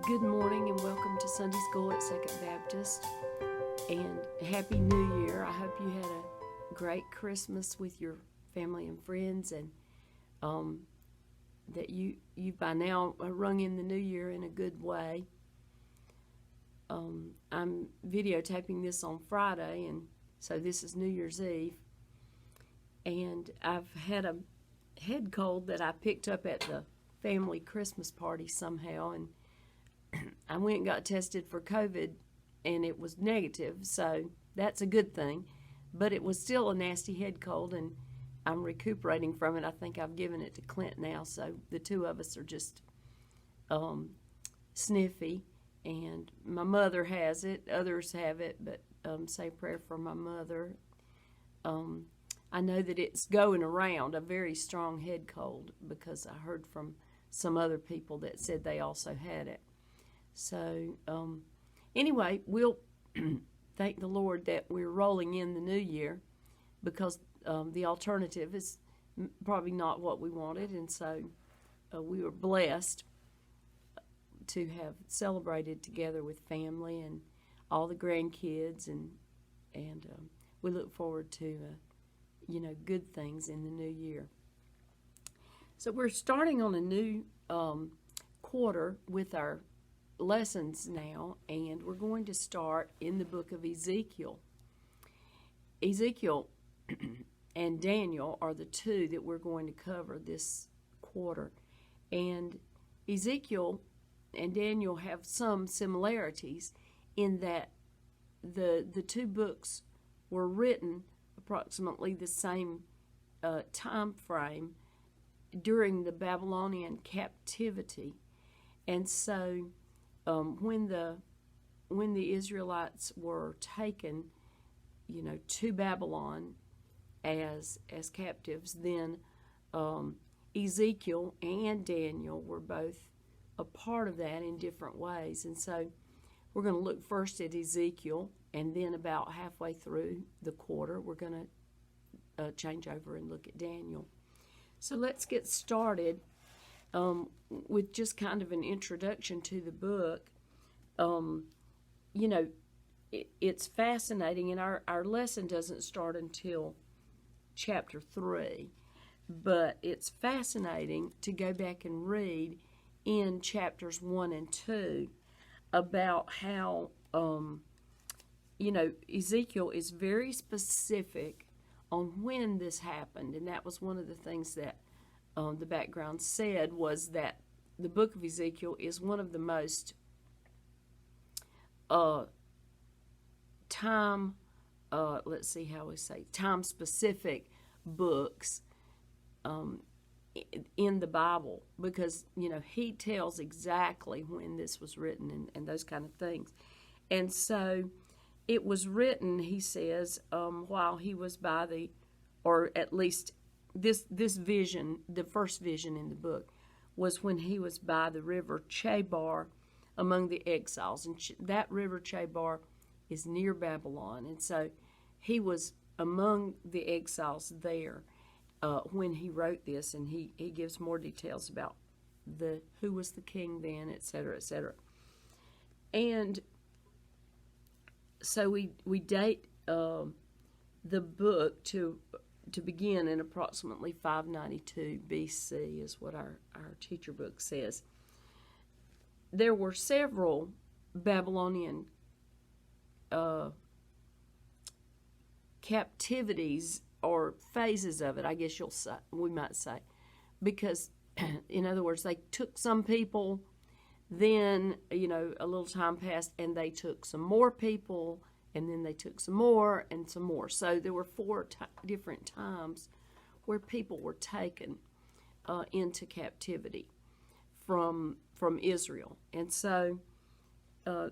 Good morning and welcome to Sunday School at Second Baptist, and Happy New Year. I hope you had a great Christmas with your family and friends, and that you by now rung in the new year in a good way. I'm videotaping this on Friday, and so this is New Year's Eve, and I've had a head cold that I picked up at the family Christmas party somehow, and I went and got tested for COVID, and it was negative, so that's a good thing. But it was still a nasty head cold, and I'm recuperating from it. I think I've given it to Clint now, so the two of us are just sniffy. And my mother has it. Others have it, but say a prayer for my mother. I know that it's going around, a very strong head cold, because I heard from some other people that said they also had it. So, anyway, we'll thank the Lord that we're rolling in the new year, because the alternative is probably not what we wanted, and so we were blessed to have celebrated together with family and all the grandkids, and we look forward to good things in the new year. So we're starting on a new quarter with our lessons now, and we're going to start in the book of Ezekiel. Ezekiel and Daniel are the two that we're going to cover this quarter, and Ezekiel and Daniel have some similarities in that the two books were written approximately the same time frame during the Babylonian captivity, and so when the Israelites were taken, to Babylon as captives, then Ezekiel and Daniel were both a part of that in different ways. And so we're going to look first at Ezekiel, and then about halfway through the quarter, we're going to change over and look at Daniel. So let's get started with just kind of an introduction to the book. It's fascinating, and our lesson doesn't start until chapter 3, but it's fascinating to go back and read in chapters 1 and 2 about how, Ezekiel is very specific on when this happened, and that was one of the things that the background said, was that the book of Ezekiel is one of the most time-specific books in the Bible, because, he tells exactly when this was written and those kind of things. And so it was written, he says, while he was or at least this vision, the first vision in the book, was when he was by the river Chebar among the exiles. And that river Chebar is near Babylon. And so he was among the exiles there when he wrote this, and he gives more details about who was the king then, etc., etc. And so we date the book to begin in approximately 592 BC, is what our teacher book says. There were several Babylonian captivities, or phases of it, I guess we might say, because, in other words, they took some people, then, a little time passed, and they took some more people, and then they took some more, and some more. So there were four different times where people were taken into captivity from Israel. And so I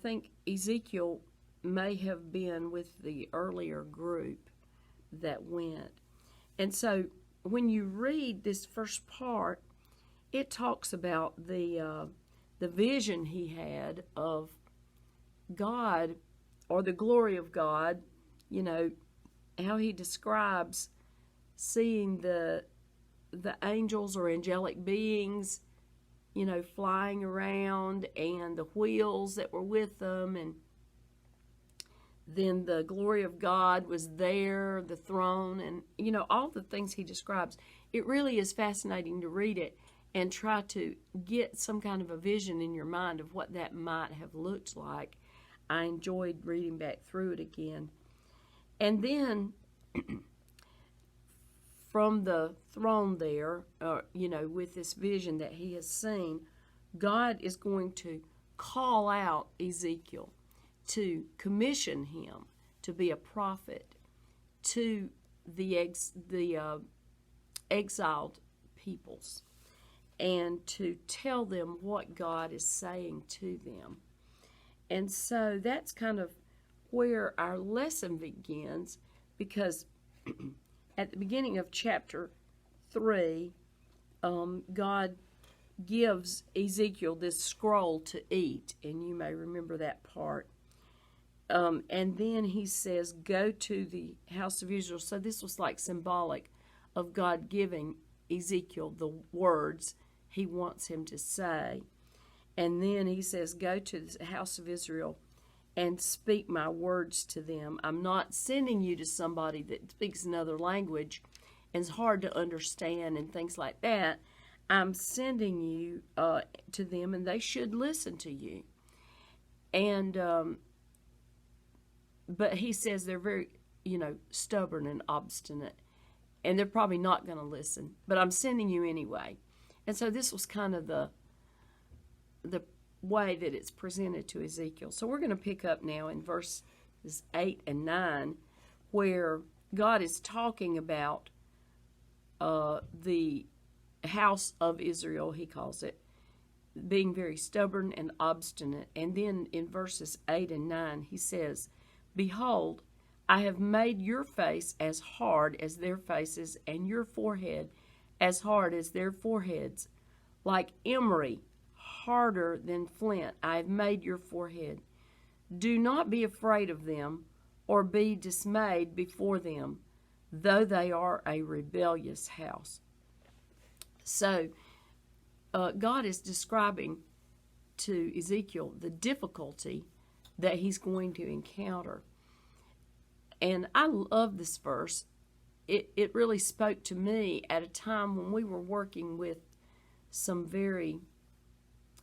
think Ezekiel may have been with the earlier group that went. And so when you read this first part, it talks about the vision he had of God, or the glory of God, how he describes seeing the angels or angelic beings flying around, and the wheels that were with them, and then the glory of God was there, the throne, and, all the things he describes. It really is fascinating to read it and try to get some kind of a vision in your mind of what that might have looked like. I enjoyed reading back through it again. And then from the throne there, with this vision that he has seen, God is going to call out Ezekiel to commission him to be a prophet to the exiled peoples and to tell them what God is saying to them. And so that's kind of where our lesson begins, because at the beginning of chapter 3, God gives Ezekiel this scroll to eat, and you may remember that part. And then he says, go to the house of Israel. So this was like symbolic of God giving Ezekiel the words he wants him to say. And then he says, go to the house of Israel and speak my words to them. I'm not sending you to somebody that speaks another language and is hard to understand and things like that. I'm sending you to them, and they should listen to you. And but he says they're very, stubborn and obstinate, and they're probably not going to listen. But I'm sending you anyway. And so this was kind of the way that it's presented to Ezekiel. So we're going to pick up now in verses 8 and 9, where God is talking about the house of Israel, he calls it, being very stubborn and obstinate. And then in verses 8 and 9, he says, behold, I have made your face as hard as their faces, and your forehead as hard as their foreheads. Like emery, harder than flint, I have made your forehead. Do not be afraid of them, or be dismayed before them, though they are a rebellious house. So, God is describing to Ezekiel the difficulty that he's going to encounter. And I love this verse. It really spoke to me at a time when we were working with some very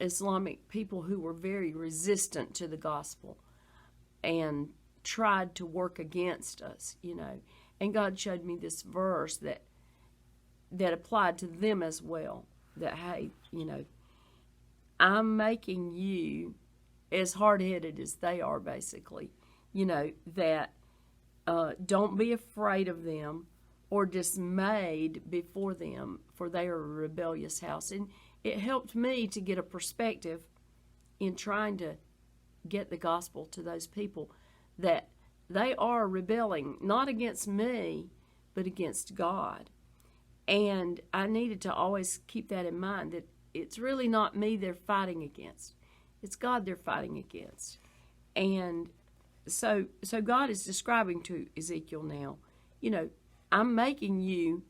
Islamic people who were very resistant to the gospel and tried to work against us, And God showed me this verse that applied to them as well. That, hey, I'm making you as hard-headed as they are, basically. That don't be afraid of them or dismayed before them, for they are a rebellious house. And it helped me to get a perspective in trying to get the gospel to those people, that they are rebelling, not against me, but against God. And I needed to always keep that in mind, that it's really not me they're fighting against. It's God they're fighting against. And so God is describing to Ezekiel now, I'm making you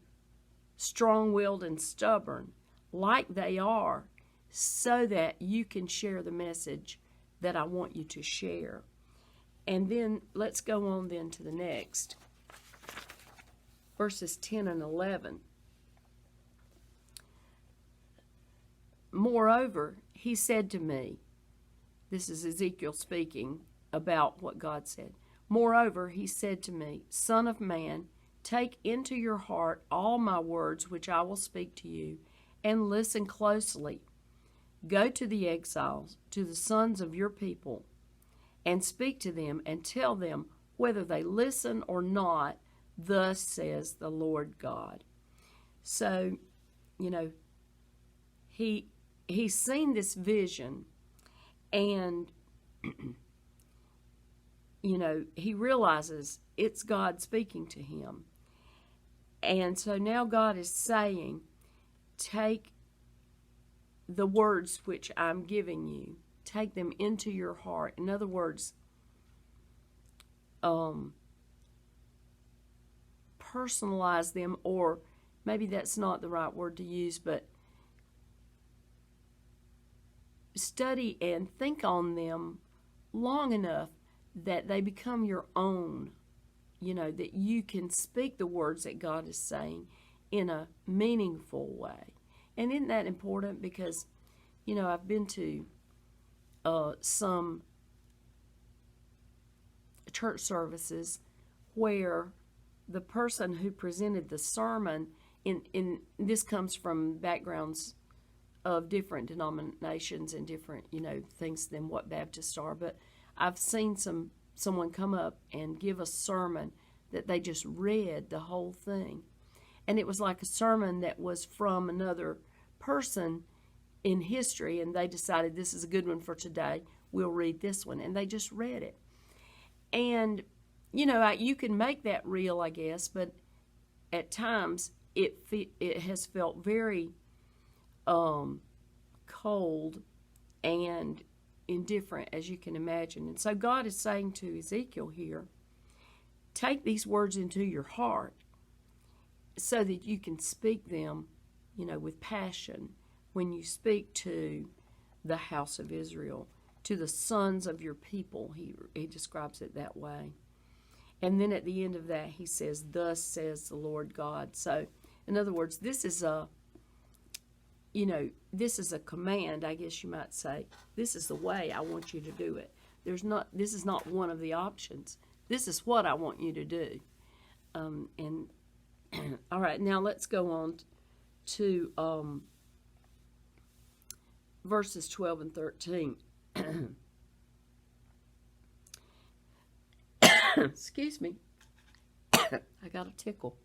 strong-willed and stubborn like they are, so that you can share the message that I want you to share. And then let's go on then to the next. Verses 10 and 11. Moreover, he said to me, this is Ezekiel speaking about what God said. Moreover, he said to me, Son of man, take into your heart all my words which I will speak to you, and listen closely. Go to the exiles, to the sons of your people, and speak to them, and tell them whether they listen or not, thus says the Lord God. So, he's seen this vision, and he realizes it's God speaking to him. And so now God is saying, take the words which I'm giving you, take them into your heart. In other words, personalize them, or maybe that's not the right word to use, but study and think on them long enough that they become your own, that you can speak the words that God is saying in a meaningful way. And isn't that important? Because, I've been to some church services where the person who presented the sermon, in this comes from backgrounds of different denominations and different, things than what Baptists are, but I've seen someone come up and give a sermon that they just read the whole thing. And it was like a sermon that was from another person in history, and they decided this is a good one for today. We'll read this one. And they just read it. And, you can make that real, I guess, but at times it has felt very cold and indifferent, as you can imagine. And so God is saying to Ezekiel here, take these words into your heart so that you can speak them, with passion when you speak to the house of Israel, to the sons of your people. He describes it that way. And then at the end of that, he says, thus says the Lord God. So, in other words, this is a command, I guess you might say. This is the way I want you to do it. This is not one of the options. This is what I want you to do. And all right, now let's go on to verses 12 and 13. Excuse me. I got a tickle.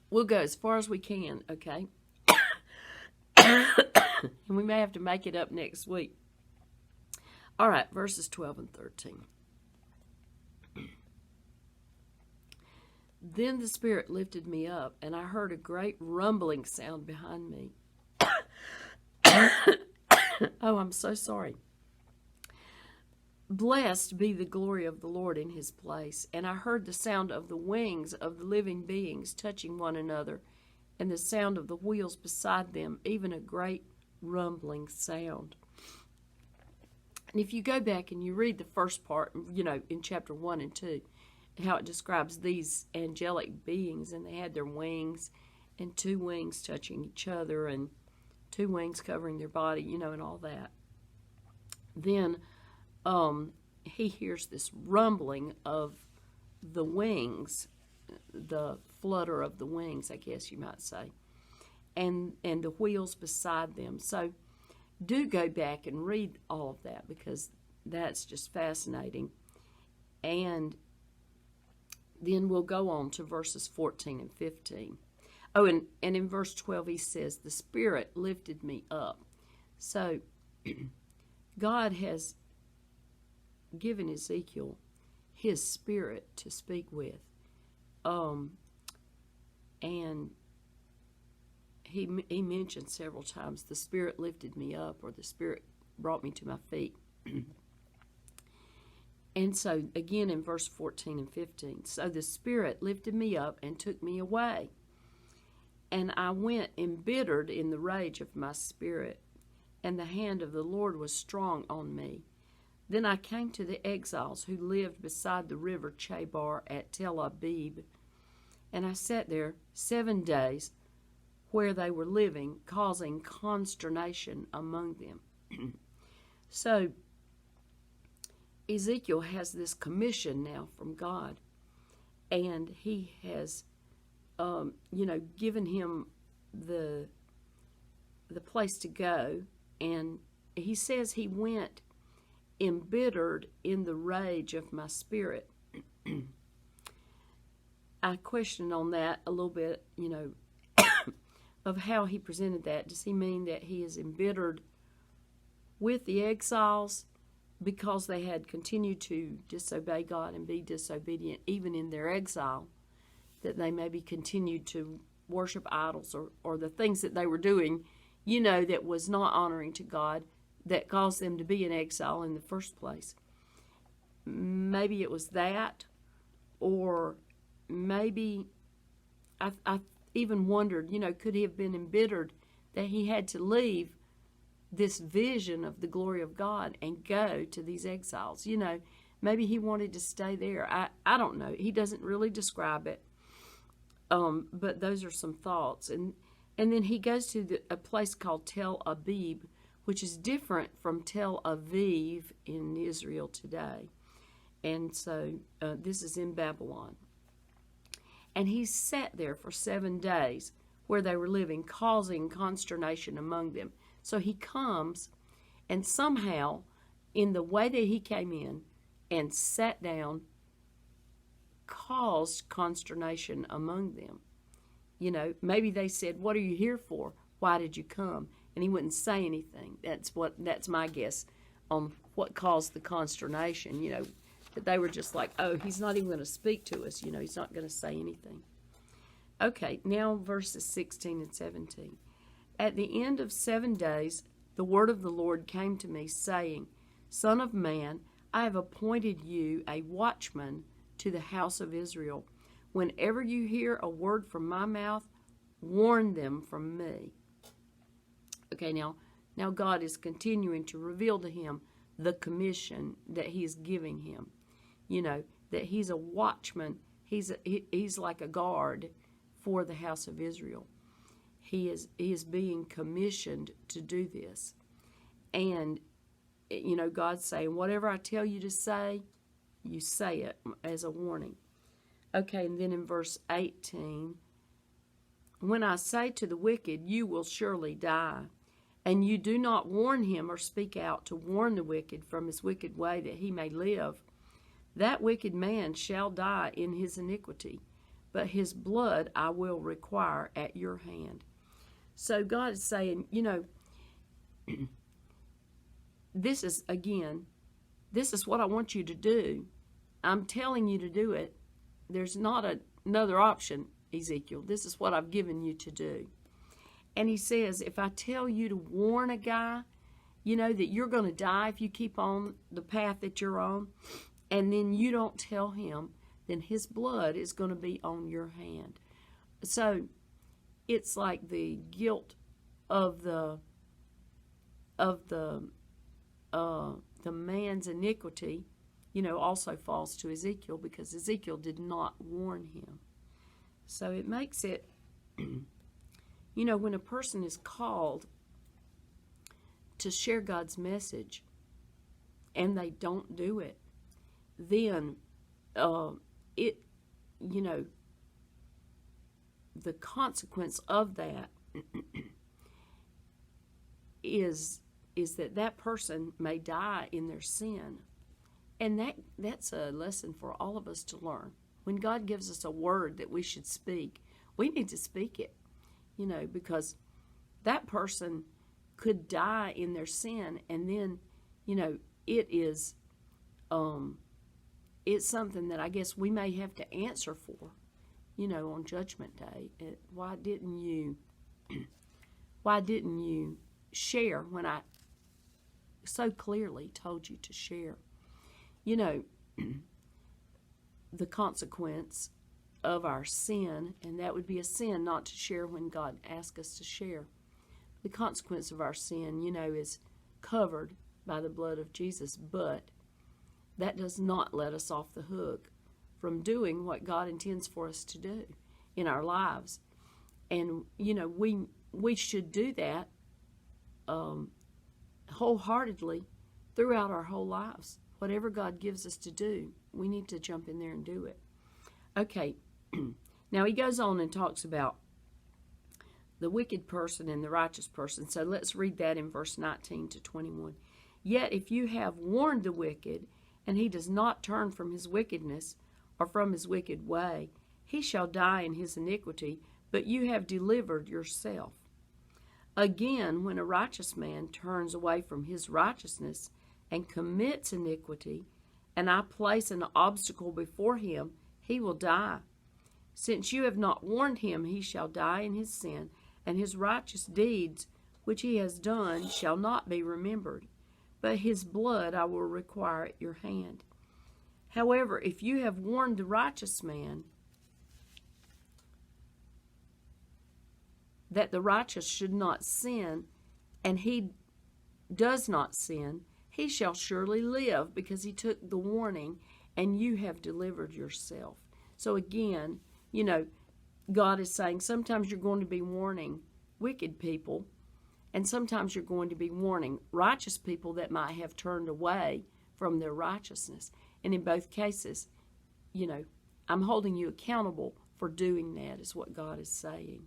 We'll go as far as we can, okay? And we may have to make it up next week. All right, verses 12 and 13. Then the Spirit lifted me up, and I heard a great rumbling sound behind me. Oh, I'm so sorry. Blessed be the glory of the Lord in his place. And I heard the sound of the wings of the living beings touching one another, and the sound of the wheels beside them, even a great rumbling sound. And if you go back and you read the first part, in chapter 1 and 2, how it describes these angelic beings, and they had their wings, and 2 wings touching each other, and 2 wings covering their body, and all that. Then he hears this rumbling of the wings, the flutter of the wings, I guess you might say, and the wheels beside them. So do go back and read all of that, because that's just fascinating. And then we'll go on to verses 14 and 15. Oh, and in verse 12 he says, the Spirit lifted me up. So God has given Ezekiel his spirit to speak with. And he mentioned several times, the Spirit lifted me up, or the Spirit brought me to my feet. And so, again in verse 14 and 15, so the Spirit lifted me up and took me away. And I went embittered in the rage of my spirit, and the hand of the Lord was strong on me. Then I came to the exiles who lived beside the river Chebar at Tel Abib, and I sat there 7 days where they were living, causing consternation among them. So Ezekiel has this commission now from God, and he has, given him the place to go, and he says he went embittered in the rage of my spirit. I question on that a little bit, of how he presented that. Does he mean that he is embittered with the exiles because they had continued to disobey God and be disobedient even in their exile, that they maybe continued to worship idols or the things that they were doing, that was not honoring to God, that caused them to be in exile in the first place? Maybe it was that, or maybe I even wondered, could he have been embittered that he had to leave this vision of the glory of God and go to these exiles? Maybe he wanted to stay there. I don't know. He doesn't really describe it, but those are some thoughts. And then he goes to a place called Tel Aviv, which is different from Tel Aviv in Israel today. And so this is in Babylon. And he sat there for 7 days where they were living, causing consternation among them. So he comes, and somehow, in the way that he came in and sat down, caused consternation among them. Maybe they said, "What are you here for? Why did you come?" And he wouldn't say anything. That's my guess on what caused the consternation. That they were just like, "Oh, he's not even going to speak to us. He's not going to say anything." Okay, now verses 16 and 17. At the end of 7 days, the word of the Lord came to me, saying, "Son of man, I have appointed you a watchman to the house of Israel. Whenever you hear a word from my mouth, warn them from me." Okay, now God is continuing to reveal to him the commission that he is giving him. That he's a watchman. He's like a guard for the house of Israel. He is being commissioned to do this. And, God's saying, whatever I tell you to say, you say it as a warning. Okay, and then in verse 18, "When I say to the wicked, you will surely die, and you do not warn him or speak out to warn the wicked from his wicked way that he may live, that wicked man shall die in his iniquity, but his blood I will require at your hand." So God is saying, this is what I want you to do. I'm telling you to do it. There's not another option, Ezekiel. This is what I've given you to do. And he says, if I tell you to warn a guy, that you're going to die if you keep on the path that you're on, and then you don't tell him, then his blood is going to be on your hand. So it's like the guilt of the man's iniquity, also falls to Ezekiel, because Ezekiel did not warn him. So it makes it, when a person is called to share God's message and they don't do it, then the consequence of that is that person may die in their sin. And that's a lesson for all of us to learn. When God gives us a word that we should speak, we need to speak it, because that person could die in their sin, and then, it is, it's something that I guess we may have to answer for, on Judgment Day. Why didn't you share when I so clearly told you to share? The consequence of our sin, and that would be a sin not to share when God asks us to share. The consequence of our sin, is covered by the blood of Jesus, but that does not let us off the hook from doing what God intends for us to do in our lives. And, we should do that wholeheartedly throughout our whole lives. Whatever God gives us to do, we need to jump in there and do it. Okay, now he goes on and talks about the wicked person and the righteous person. So let's read that in verse 19 to 21. "Yet if you have warned the wicked, and he does not turn from his wickedness or from his wicked way, he shall die in his iniquity, but you have delivered yourself. Again, when a righteous man turns away from his righteousness and commits iniquity, and I place an obstacle before him, he will die. Since you have not warned him, he shall die in his sin, and his righteous deeds which he has done shall not be remembered, but his blood I will require at your hand. However, if you have warned the righteous man that the righteous should not sin, and he does not sin, he shall surely live, because he took the warning, and you have delivered yourself. So again, God is saying sometimes you're going to be warning wicked people, and sometimes you're going to be warning righteous people that might have turned away from their righteousness. And in both cases, I'm holding you accountable for doing that, is what God is saying.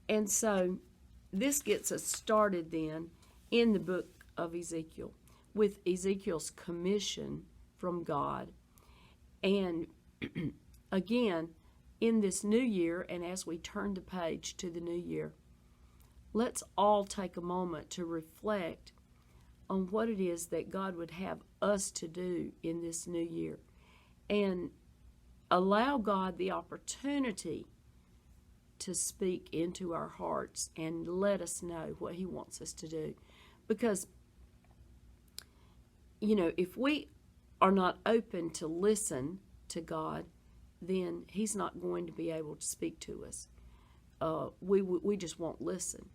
And so this gets us started then in the book of Ezekiel, with Ezekiel's commission from God. And again, in this new year, and as we turn the page to the new year, let's all take a moment to reflect on what it is that God would have us to do in this new year, and allow God the opportunity to speak into our hearts and let us know what He wants us to do. Because, if we are not open to listen to God, then He's not going to be able to speak to us. We just won't listen.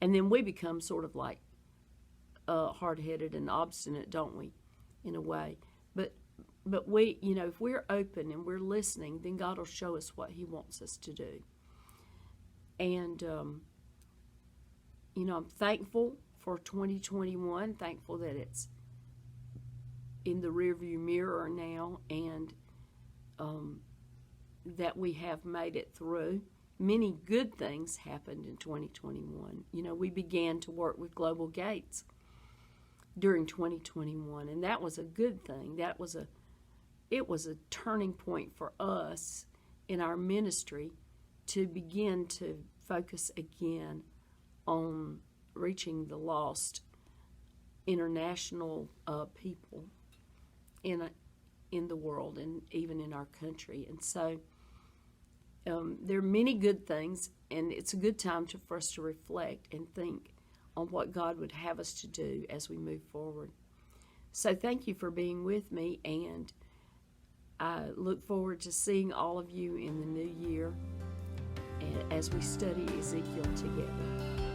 And then we become sort of like hard-headed and obstinate, don't we, in a way? But we, if we're open and we're listening, then God will show us what He wants us to do. And, I'm thankful for 2021, thankful that it's in the rearview mirror now, and that we have made it through. Many good things happened in 2021. We began to work with Global Gates during 2021, and that was a good thing. It was a turning point for us in our ministry to begin to focus again on reaching the lost international people in the world, and even in our country. And so there are many good things, and it's a good time for us to reflect and think on what God would have us to do as we move forward. So thank you for being with me, and I look forward to seeing all of you in the new year as we study Ezekiel together.